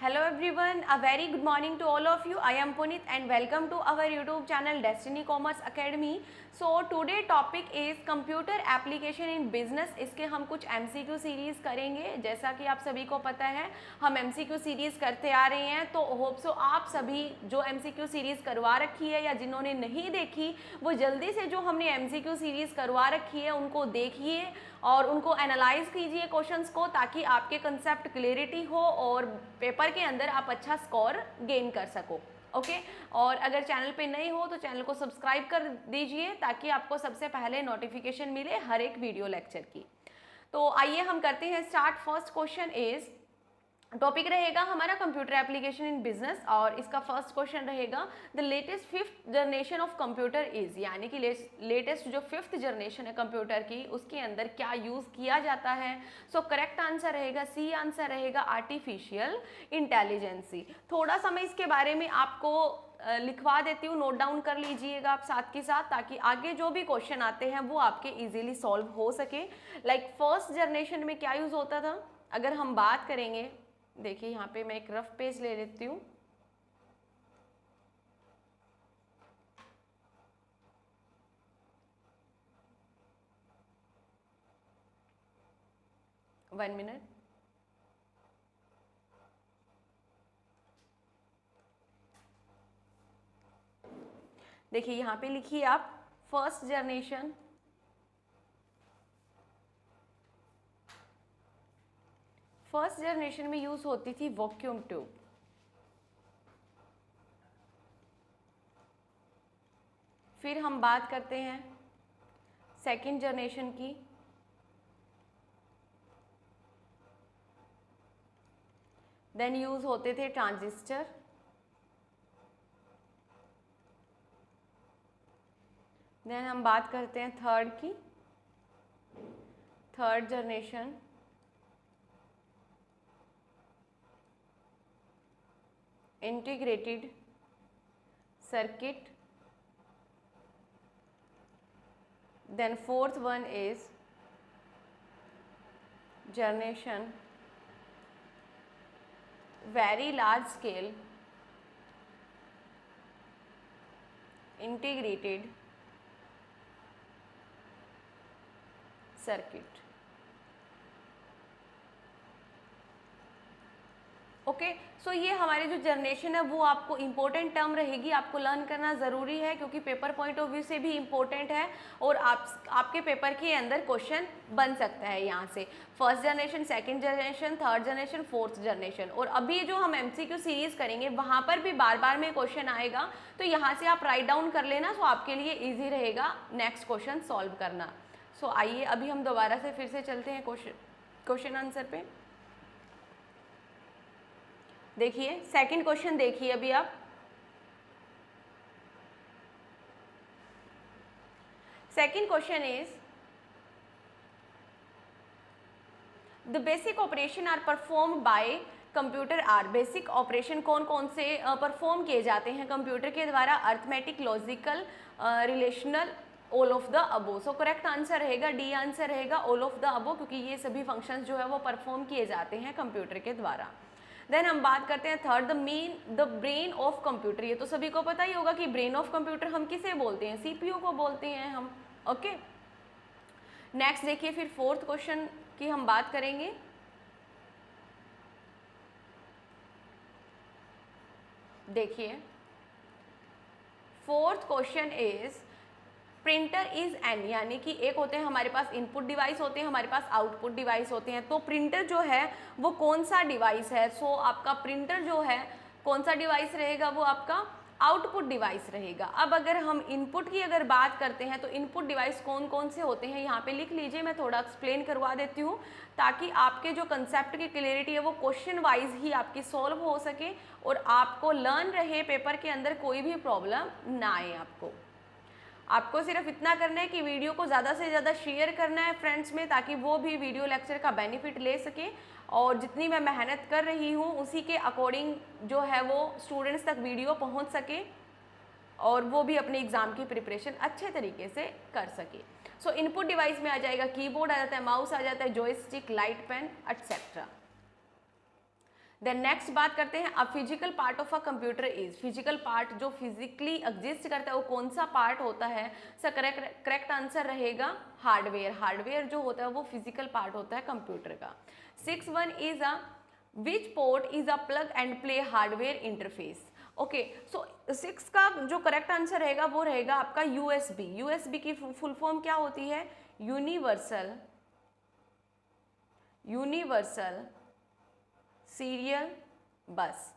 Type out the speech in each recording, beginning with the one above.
Hello everyone, a very good morning to all of you. I am Puneet and welcome to our YouTube channel Destiny Commerce Academy. So today topic is computer application in business. इसके हम कुछ MCQ series करेंगे. जैसा कि आप सभी को पता है हम MCQ सीरीज करते आ रहे हैं, तो होप सो आप सभी जो MCQ सीरीज करवा रखी है या जिन्होंने नहीं देखी वो जल्दी से जो हमने MCQ सीरीज करवा रखी है उनको देखिए और उनको एनालाइज कीजिए क्वेश्चंस को, ताकि आपके कंसेप्ट क्लियरिटी हो और पेपर के अंदर आप अच्छा स्कोर गेन कर सको. ओके और अगर चैनल पे नए हो तो चैनल को सब्सक्राइब कर दीजिए ताकि आपको सबसे पहले नोटिफिकेशन मिले हर एक वीडियो लेक्चर की. तो आइए हम करते हैं start. First question is, topic रहेगा हमारा कंप्यूटर एप्लीकेशन इन बिजनेस और इसका फर्स्ट क्वेश्चन रहेगा the latest fifth generation of computer is, यानी कि लेटेस्ट जो फिफ्थ जनरेशन है कंप्यूटर की उसके अंदर क्या यूज किया जाता है. सो करेक्ट आंसर रहेगा सी. आंसर रहेगा आर्टिफिशियल इंटेलिजेंसी. थोड़ा सा मैं इसके बारे में आपको लिखवा देती हूँ, नोट डाउन कर लीजिएगा आप साथ के साथ, ताकि आगे जो भी क्वेश्चन आते हैं वो आपके इजीली सॉल्व हो सके. लाइक फर्स्ट जनरेशन में क्या यूज होता था, अगर हम बात करेंगे, देखिए यहाँ पे मैं एक रफ पेज ले लेती हूँ. One minute. देखिए यहाँ पे लिखिए आप फर्स्ट जनरेशन. फर्स्ट जनरेशन में यूज होती थी वैक्यूम ट्यूब. फिर हम बात करते हैं सेकंड जनरेशन की. देन यूज होते थे ट्रांजिस्टर. देन हम बात करते हैं थर्ड की, third generation. Integrated circuit. Then fourth one is generation very large scale integrated circuit. Okay so ये हमारी जो जनरेशन है वो आपको इम्पोर्टेंट टर्म रहेगी, आपको लर्न करना ज़रूरी है क्योंकि पेपर पॉइंट ऑफ व्यू से भी इम्पोर्टेंट है और आपके पेपर के अंदर क्वेश्चन बन सकता है यहाँ से. First generation, second generation, third generation, fourth generation. और अभी जो हम MCQ सीरीज करेंगे वहाँ पर भी बार बार में क्वेश्चन आएगा, तो यहाँ से आप राइट डाउन कर लेना, तो आपके लिए ईजी रहेगा नेक्स्ट क्वेश्चन सॉल्व करना. सो आइए अभी हम दोबारा से फिर से चलते हैं क्वेश्चन आंसर पे. देखिए सेकंड क्वेश्चन देखिए अभी आप. Second question is the basic operation are perform by computer are. Basic operation कौन कौन से परफॉर्म किए जाते हैं कंप्यूटर के द्वारा. Arithmetic, logical, relational, all of the above. So correct answer रहेगा डी. आंसर रहेगा ऑल ऑफ द अबो, क्योंकि ये सभी फंक्शंस जो है वो परफॉर्म किए जाते हैं कंप्यूटर के द्वारा. देन हम बात करते हैं third, the brain of computer. ये तो सभी को पता ही होगा कि ब्रेन ऑफ कंप्यूटर हम किसे बोलते हैं, CPU को बोलते हैं हम. ओके नेक्स्ट देखिए फिर फोर्थ क्वेश्चन की हम बात करेंगे. देखिए fourth question is printer is an, यानी कि एक होते हैं हमारे पास इनपुट डिवाइस होते हैं, हमारे पास आउटपुट डिवाइस होते हैं. तो प्रिंटर जो है वो कौन सा डिवाइस है. सो आपका प्रिंटर जो है कौन सा डिवाइस रहेगा, वो आपका आउटपुट डिवाइस रहेगा. अब अगर हम इनपुट की अगर बात करते हैं तो इनपुट डिवाइस कौन कौन से होते हैं यहाँ पे लिख लीजिए, मैं थोड़ा एक्सप्लेन करवा देती हूँ ताकि आपके जो कंसेप्ट की क्लियरिटी है वो क्वेश्चन वाइज ही आपकी सॉल्व हो सके और आपको लर्न रहे, पेपर के अंदर कोई भी प्रॉब्लम ना आए. आपको सिर्फ इतना करना है कि वीडियो को ज़्यादा से ज़्यादा शेयर करना है फ्रेंड्स में, ताकि वो भी वीडियो लेक्चर का बेनिफिट ले सके और जितनी मैं मेहनत कर रही हूँ उसी के अकॉर्डिंग जो है वो स्टूडेंट्स तक वीडियो पहुँच सके और वो भी अपने एग्ज़ाम की प्रिपरेशन अच्छे तरीके से कर सके. सो इनपुट डिवाइस में आ जाएगा कीबोर्ड, आ जाता है माउस, आ जाता है joystick, light pen etcetera. Then next बात करते हैं, a physical part of a computer is, physical part जो फिजिकली एग्जिस्ट करता है वो कौन सा पार्ट होता है? सर करेक्ट आंसर रहेगा हार्डवेयर। हार्डवेयर जो होता है वो फिजिकल पार्ट होता है कंप्यूटर का। 6 is a which port is a plug and play hardware interface. Okay, so 6 का जो करेक्ट आंसर रहेगा वो रहेगा आपका यूएसबी। यूएसबी की फुल फॉर्म क्या होती है? यूनिवर्सल सीरियल बस।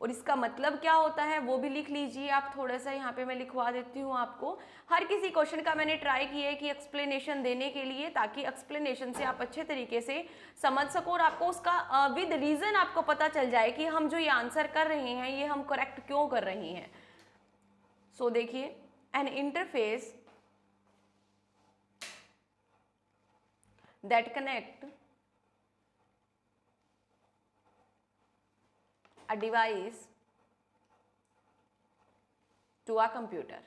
और इसका मतलब क्या होता है वो भी लिख लीजिए आप, थोड़ा सा यहाँ पे मैं लिखवा देती हूँ आपको। हर किसी क्वेश्चन का मैंने ट्राई किया है कि एक्सप्लेनेशन देने के लिए, ताकि एक्सप्लेनेशन से आप अच्छे तरीके से समझ सको और आपको उसका विद रीजन आपको पता चल जाए कि हम जो ये आंसर कर रहे हैं ये हम करेक्ट क्यों कर रहे हैं। सो देखिए, N interface that connect a device to a computer.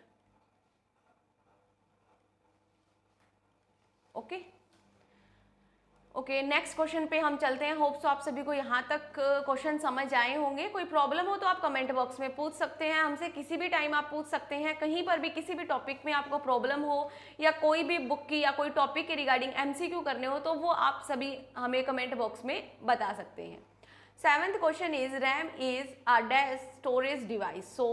Okay, next question पे हम चलते हैं। होप्स आप सभी को यहाँ तक क्वेश्चन समझ आए होंगे। कोई प्रॉब्लम हो तो आप कमेंट बॉक्स में पूछ सकते हैं हमसे, किसी भी टाइम आप पूछ सकते हैं, कहीं पर भी किसी भी टॉपिक में आपको प्रॉब्लम हो या कोई भी बुक की या कोई टॉपिक के रिगार्डिंग एमसीक्यू करने हो तो वो आप सभी हमें कमेंट बॉक्स में बता सकते हैं। 7th question is RAM is a dash storage device. So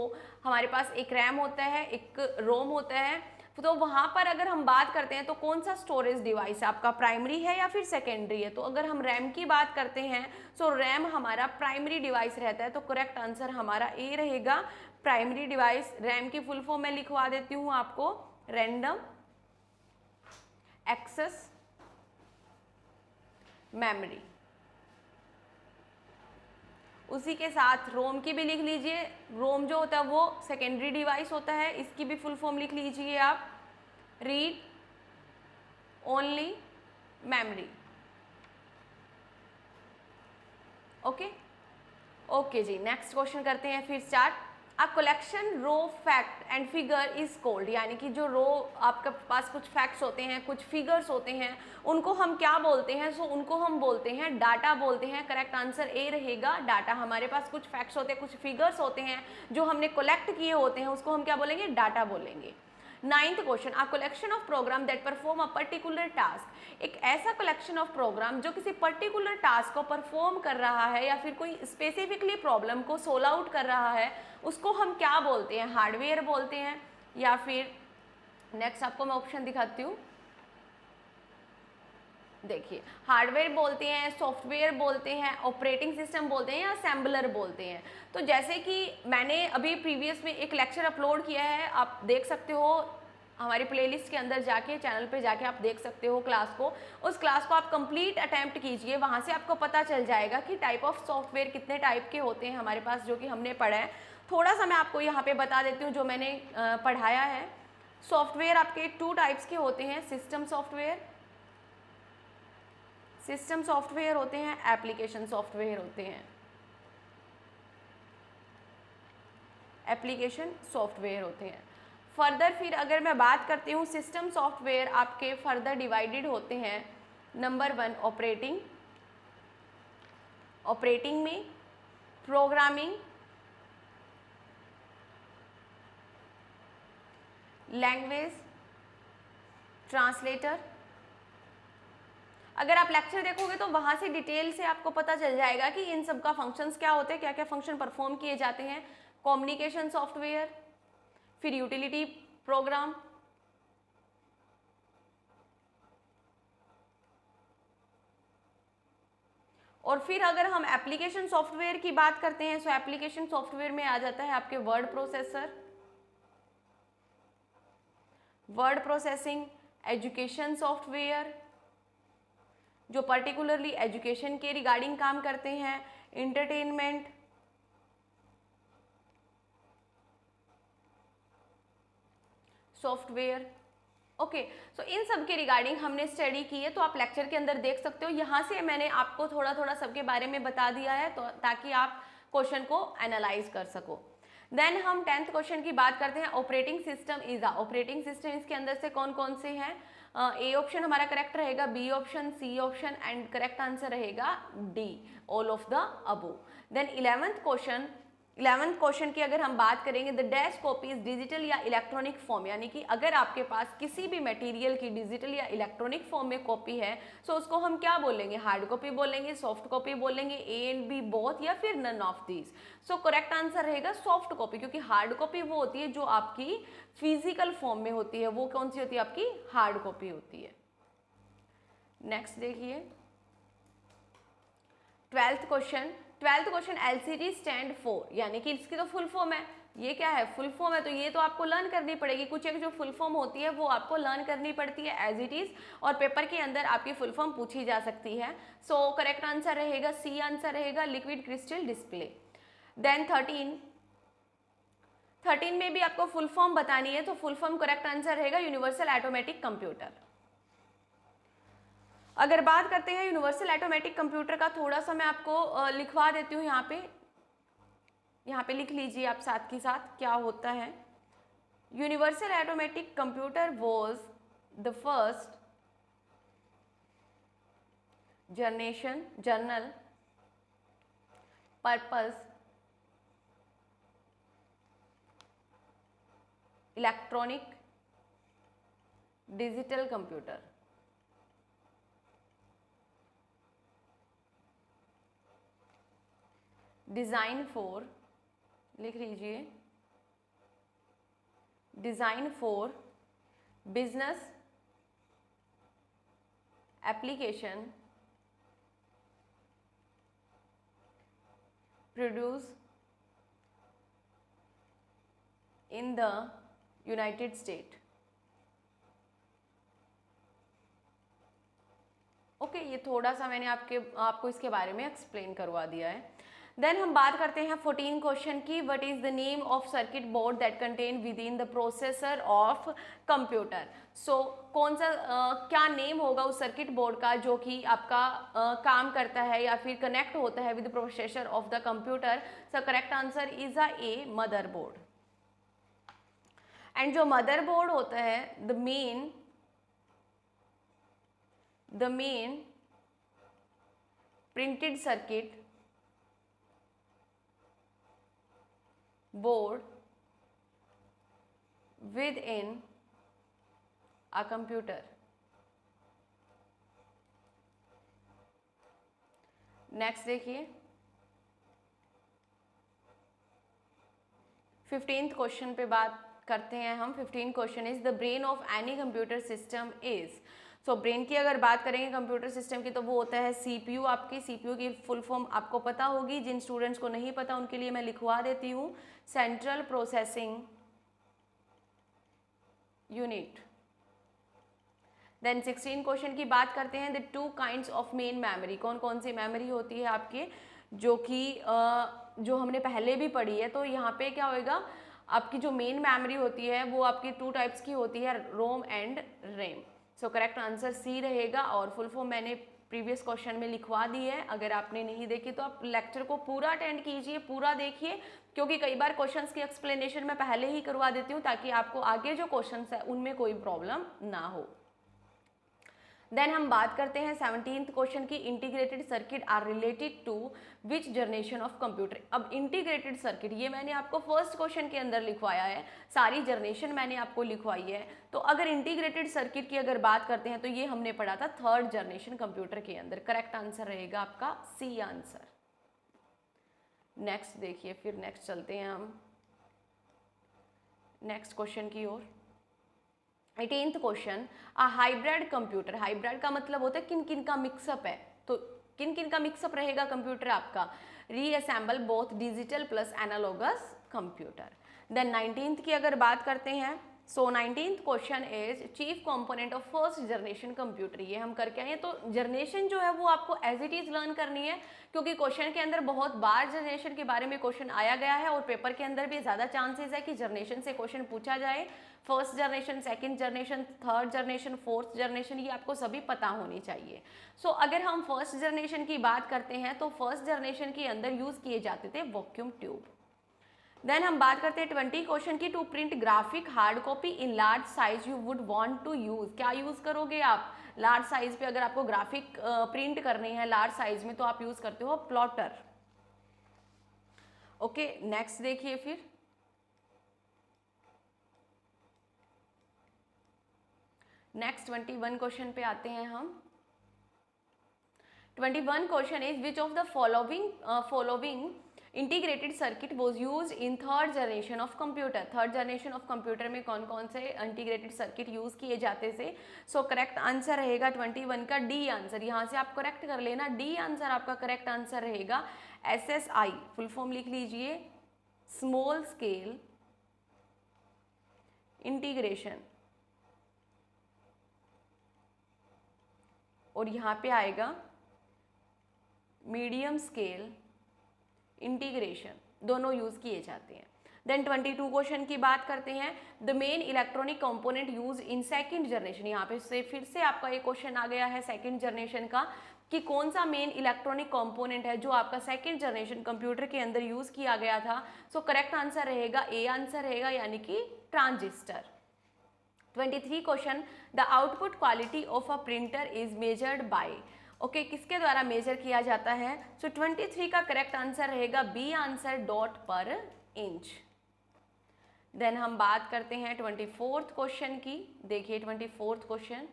हमारे पास एक रैम होता है, एक रोम होता है, तो वहाँ पर अगर हम बात करते हैं तो कौन सा स्टोरेज डिवाइस है आपका, प्राइमरी है या फिर सेकेंडरी है? तो अगर हम रैम की बात करते हैं तो रैम हमारा प्राइमरी डिवाइस रहता है, तो करेक्ट आंसर हमारा ए रहेगा, प्राइमरी डिवाइस। रैम की फुल फॉर्म मैं लिखवा देती हूँ आपको, रैंडम एक्सेस मेमोरी। उसी के साथ रोम की भी लिख लीजिए, रोम जो होता है वो सेकेंडरी डिवाइस होता है, इसकी भी फुल फॉर्म लिख लीजिए आप, रीड ओनली मेमोरी। ओके जी, नेक्स्ट क्वेश्चन करते हैं फिर start. A collection raw fact and figure is called, यानी कि जो रो आपके पास कुछ फैक्ट्स होते हैं, कुछ फिगर्स होते हैं, उनको हम क्या बोलते हैं? सो उनको हम बोलते हैं डाटा बोलते हैं। करेक्ट आंसर ए रहेगा, डाटा। हमारे पास कुछ फैक्ट्स होते हैं, कुछ फिगर्स होते हैं जो हमने कलेक्ट किए होते हैं, उसको हम क्या बोलेंगे? डाटा बोलेंगे। 9th question, a collection of program that perform a particular task. एक ऐसा कलेक्शन ऑफ प्रोग्राम जो किसी पर्टिकुलर टास्क को परफॉर्म कर रहा है या फिर कोई स्पेसिफिकली प्रॉब्लम को सोल्व आउट कर रहा है, उसको हम क्या बोलते हैं? हार्डवेयर बोलते हैं, या फिर नेक्स्ट आपको मैं ऑप्शन दिखाती हूँ, देखिए, हार्डवेयर बोलते हैं, सॉफ्टवेयर बोलते हैं, ऑपरेटिंग सिस्टम बोलते हैं, या असेंबलर बोलते हैं। तो जैसे कि मैंने अभी प्रीवियस में एक लेक्चर अपलोड किया है, आप देख सकते हो हमारी प्लेलिस्ट के अंदर जाके, चैनल पे जाके आप देख सकते हो क्लास को। उस क्लास को आप कंप्लीट अटेम्प्ट कीजिए, वहाँ से आपको पता चल जाएगा कि टाइप ऑफ सॉफ्टवेयर कितने टाइप के होते हैं हमारे पास, जो कि हमने पढ़ा है। थोड़ा सा मैं आपको यहाँ पे बता देती हूँ जो मैंने पढ़ाया है। सॉफ्टवेयर आपके 2 टाइप्स के होते हैं, सिस्टम सॉफ्टवेयर होते हैं, एप्लीकेशन सॉफ्टवेयर होते हैं। एप्लीकेशन सॉफ्टवेयर होते हैं। फर्दर फिर अगर मैं बात करती हूँ, सिस्टम सॉफ्टवेयर आपके फर्दर डिवाइडेड होते हैं। नंबर 1 ऑपरेटिंग में प्रोग्रामिंग, लैंग्वेज ट्रांसलेटर। अगर आप लेक्चर देखोगे तो वहाँ से डिटेल से आपको पता चल जाएगा कि इन सब का फंक्शंस क्या होते हैं, क्या क्या फंक्शन परफॉर्म किए जाते हैं। कम्युनिकेशन सॉफ्टवेयर, फिर यूटिलिटी प्रोग्राम, और फिर अगर हम एप्लीकेशन सॉफ्टवेयर की बात करते हैं, तो एप्लीकेशन सॉफ्टवेयर में आ जाता है आपके word processor, word processing, education software जो पर्टिकुलरली एजुकेशन के रिगार्डिंग काम करते हैं, इंटरटेनमेंट, सॉफ्टवेयर। ओके, सो इन सब के रिगार्डिंग हमने स्टडी की है, तो आप लेक्चर के अंदर देख सकते हो। यहाँ से मैंने आपको थोड़ा थोड़ा सबके बारे में बता दिया है, तो ताकि आप क्वेश्चन को एनालाइज कर सको। देन हम 10th क्वेश्चन की बात करते हैं। Operating system is a, operating system इसके अंदर से कौन कौन से हैं? ए ऑप्शन हमारा करेक्ट रहेगा, B option, C option and correct answer रहेगा D, all of the above. Then 11th question की अगर हम बात करेंगे, the dash copy is digital या इलेक्ट्रॉनिक फॉर्म, यानी कि अगर आपके पास किसी भी मटेरियल की डिजिटल या इलेक्ट्रॉनिक फॉर्म में कॉपी है तो उसको हम क्या बोलेंगे, हार्ड कॉपी बोलेंगे, सॉफ्ट कॉपी बोलेंगे, ए एंड बी बोथ, या फिर none of these. So correct answer रहेगा सॉफ्ट कॉपी, क्योंकि हार्ड कॉपी वो होती है जो आपकी फिजिकल फॉर्म में होती है, वो कौन सी होती है, आपकी हार्ड कॉपी होती है। नेक्स्ट देखिए 12th question LCD stand for, यानी कि इसकी तो फुल फॉर्म है, ये क्या है, फुल फॉर्म है, तो ये तो आपको लर्न करनी पड़ेगी। कुछ एक जो फुल फॉर्म होती है वो आपको लर्न करनी पड़ती है एज इट इज, और पेपर के अंदर आपकी फुल फॉर्म पूछी जा सकती है। सो करेक्ट आंसर रहेगा सी आंसर रहेगा, लिक्विड क्रिस्टल डिस्प्ले। देन 13 में भी आपको फुल फॉर्म बतानी है, तो फुल फॉर्म करेक्ट आंसर रहेगा यूनिवर्सल ऑटोमेटिक कंप्यूटर। अगर बात करते हैं यूनिवर्सल ऑटोमेटिक कंप्यूटर का, थोड़ा सा मैं आपको लिखवा देती हूँ, यहाँ पे लिख लीजिए आप साथ के साथ क्या होता है। Universal automatic computer was the first general purpose electronic digital computer. Design for, लिख लीजिए, design for business application produce in the United state. Okay, ये थोड़ा सा मैंने आपको इसके बारे में एक्सप्लेन करवा दिया है। देन हम बात करते हैं 14 क्वेश्चन की, what is the name of circuit board that contain with in the processor of computer. So कौन सा क्या नेम होगा उस सर्किट बोर्ड का जो कि आपका काम करता है या फिर कनेक्ट होता है with processor of the computer. So correct answer is a motherboard. And जो मदरबोर्ड होता है, the main printed circuit board within a computer। Next देखिए 15th क्वेश्चन पे बात करते हैं हम। 15th question is the brain of any computer system is. So brain की अगर बात करेंगे कंप्यूटर सिस्टम की तो वो होता है सीपीयू। आपकी सीपीयू की फुल फॉर्म आपको पता होगी, जिन स्टूडेंट्स को नहीं पता उनके लिए मैं लिखवा देती हूँ, central processing unit. Then 16 question की बात करते हैं, the two kinds of main memory. कौन कौन सी मेमोरी होती है आपके, जो कि जो हमने पहले भी पढ़ी है। तो यहाँ पे क्या होएगा, आपकी जो मेन मेमोरी होती है वो आपकी 2 टाइप्स की होती है, ROM and RAM. So correct answer C रहेगा, और फुल फॉर्म मैंने प्रीवियस क्वेश्चन में लिखवा दी है। अगर आपने नहीं देखी तो आप लेक्चर को पूरा अटेंड कीजिए, पूरा देखिए, क्योंकि कई बार क्वेश्चंस की एक्सप्लेनेशन मैं पहले ही करवा देती हूँ ताकि आपको आगे जो क्वेश्चंस है उनमें कोई प्रॉब्लम ना हो। देन हम बात करते हैं 17th क्वेश्चन की, integrated circuit are related to which generation of computer. अब इंटीग्रेटेड सर्किट ये मैंने आपको फर्स्ट क्वेश्चन के अंदर लिखवाया है, सारी जनरेशन मैंने आपको लिखवाई है। तो अगर इंटीग्रेटेड सर्किट की अगर बात करते हैं तो ये हमने पढ़ा था 3rd जनरेशन कंप्यूटर के अंदर। करेक्ट आंसर रहेगा आपका सी आंसर। नेक्स्ट देखिए, फिर नेक्स्ट चलते हैं हम नेक्स्ट क्वेश्चन की ओर। 18th question, a hybrid computer. Hybrid का मतलब होता है किन किन का मिक्सअप है, तो किन किन का मिक्सअप रहेगा कंप्यूटर आपका, resemble both digital plus analogous computer. Then 19th की अगर बात करते हैं, so 19th question is chief component of first generation computer. ये हम करके आए हैं, तो जनरेशन जो है वो आपको एज इट इज लर्न करनी है, क्योंकि क्वेश्चन के अंदर बहुत बार जनरेशन के बारे में क्वेश्चन आया गया है, और पेपर के अंदर भी ज़्यादा चांसेस है कि जनरेशन से क्वेश्चन पूछा जाए। First generation, second generation, third generation, fourth generation, ये आपको सभी पता होनी चाहिए। सो अगर हम फर्स्ट जनरेशन की बात करते हैं तो फर्स्ट जनरेशन के अंदर यूज़ किए जाते थे वैक्यूम ट्यूब। देन हम बात करते हैं 20 क्वेश्चन की। To print graphic hard copy in large size you would want to use, क्या यूज करोगे आप लार्ज साइज पे? अगर आपको ग्राफिक प्रिंट करनी है लार्ज साइज में तो आप यूज करते हो प्लॉटर। ओके, नेक्स्ट देखिए फिर नेक्स्ट 21 क्वेश्चन पे आते हैं हम। 21 question is which of the following integrated circuit was use in third generation of computer. Third generation of computer में कौन कौन से इंटीग्रेटेड सर्किट यूज किए जाते थे? सो करेक्ट आंसर रहेगा 21 का डी आंसर। यहाँ से आप करेक्ट कर लेना, डी आंसर आपका करेक्ट आंसर रहेगा। SSI फुल फॉर्म लिख लीजिए, स्मॉल स्केल इंटीग्रेशन, और यहाँ पे आएगा मीडियम स्केल इंटीग्रेशन, दोनों यूज किए जाते हैं। देन 22 क्वेश्चन की बात करते हैं। The main electronic component use in second generation, यहाँ पे से फिर से आपका एक क्वेश्चन आ गया है सेकंड जनरेशन का कि कौन सा मेन इलेक्ट्रॉनिक कंपोनेंट है जो आपका सेकंड जनरेशन कंप्यूटर के अंदर यूज किया गया था। सो करेक्ट आंसर रहेगा ए आंसर रहेगा, यानी कि transistor. 23 question, the output quality of a printer is measured by, okay किसके द्वारा मेजर किया जाता है? सो 23 का करेक्ट आंसर रहेगा बी आंसर, डॉट पर इंच। देन हम बात करते हैं 24th क्वेश्चन की। देखिए 24th question,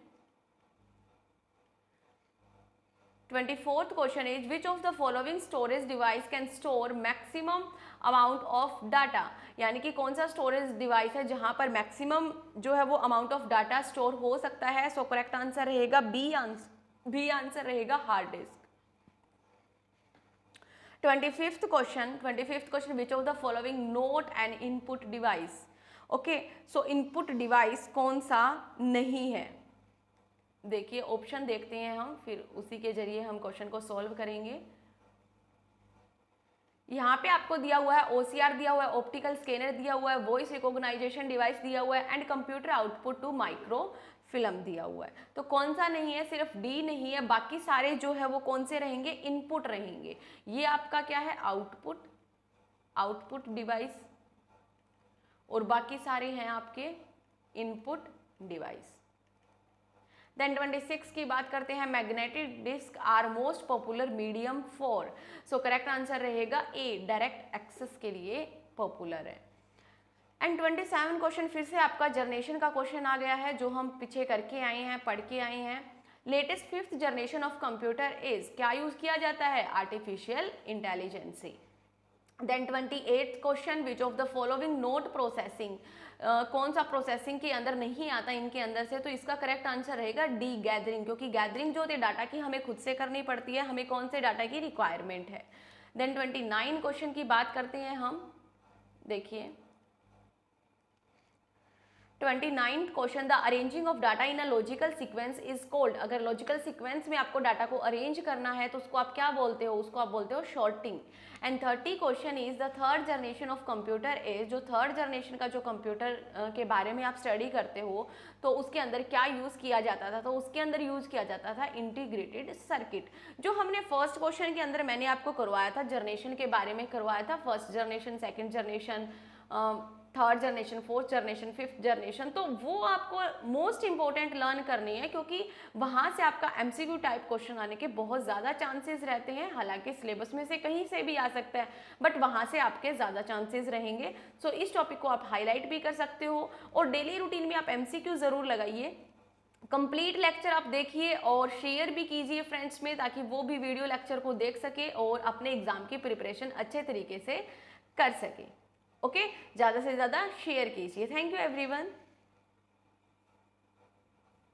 24th question is which of the following storage device can store maximum amount of data, यानी कि कौन सा स्टोरेज डिवाइस है जहां पर मैक्सिमम जो है वो अमाउंट ऑफ डाटा स्टोर हो सकता है? सो करेक्ट आंसर रहेगा बी आंसर रहेगा hard disk. 25th question which of the following note N input device, okay so input device कौन सा नहीं है? देखिए ऑप्शन देखते हैं हम, फिर उसी के जरिए हम क्वेश्चन को सॉल्व करेंगे। यहाँ पे आपको दिया हुआ है OCR दिया हुआ है, ऑप्टिकल स्कैनर दिया हुआ है, वॉइस रिकॉग्नाइजेशन डिवाइस दिया हुआ है, and computer output to micro film दिया हुआ है। तो कौन सा नहीं है? सिर्फ डी नहीं है, बाकी सारे जो है वो कौन से रहेंगे? इनपुट रहेंगे। ये आपका क्या है? आउटपुट डिवाइस, और बाकी सारे हैं आपके इनपुट डिवाइस। देन 26 की बात करते हैं। Magnetic disk are most popular medium for, so correct answer रहेगा ए, डायरेक्ट एक्सेस के लिए पॉपुलर है। एंड 27 क्वेश्चन फिर से आपका जनरेशन का क्वेश्चन आ गया है जो हम पीछे करके आए हैं, पढ़ के आए हैं। Latest 5th generation of computer is, क्या यूज किया जाता है? आर्टिफिशियल इंटेलिजेंस से। Then 28th question, which of the following not processing, कौन सा प्रोसेसिंग के अंदर नहीं आता इनके अंदर से? तो इसका करेक्ट आंसर रहेगा डी, गैदरिंग, क्योंकि गैदरिंग जो होती है डाटा की हमें खुद से करनी पड़ती है, हमें कौन से डाटा की रिक्वायरमेंट है। देन 29 क्वेश्चन की बात करते हैं हम। देखिए 29th question, the arranging of data in a logical sequence is called, अगर लॉजिकल सीक्वेंस में आपको डाटा को अरेंज करना है तो उसको आप क्या बोलते हो? उसको आप बोलते हो sorting. And 30 question is the third generation of computer is, जो थर्ड जनरेशन का जो कंप्यूटर के बारे में आप स्टडी करते हो तो उसके अंदर क्या यूज किया जाता था? तो उसके अंदर यूज किया जाता था इंटीग्रेटेड सर्किट। जो हमने फर्स्ट क्वेश्चन के अंदर मैंने आपको करवाया था, जनरेशन के बारे में करवाया था, first generation, second generation, third generation, fourth generation, fifth generation, तो वो आपको मोस्ट इंपॉर्टेंट लर्न करनी है, क्योंकि वहाँ से आपका MCQ टाइप क्वेश्चन आने के बहुत ज़्यादा चांसेस रहते हैं। हालांकि सिलेबस में से कहीं से भी आ सकता है, बट वहाँ से आपके ज़्यादा चांसेस रहेंगे। सो इस टॉपिक को आप हाईलाइट भी कर सकते हो, और डेली रूटीन में आप MCQ ज़रूर लगाइए। कंप्लीट लेक्चर आप देखिए और शेयर भी कीजिए फ्रेंड्स में, ताकि वो भी वीडियो लेक्चर को देख सके और अपने एग्जाम की प्रिपरेशन अच्छे तरीके से कर सके। ओके, ज़्यादा से ज़्यादा शेयर कीजिए। Thank you everyone.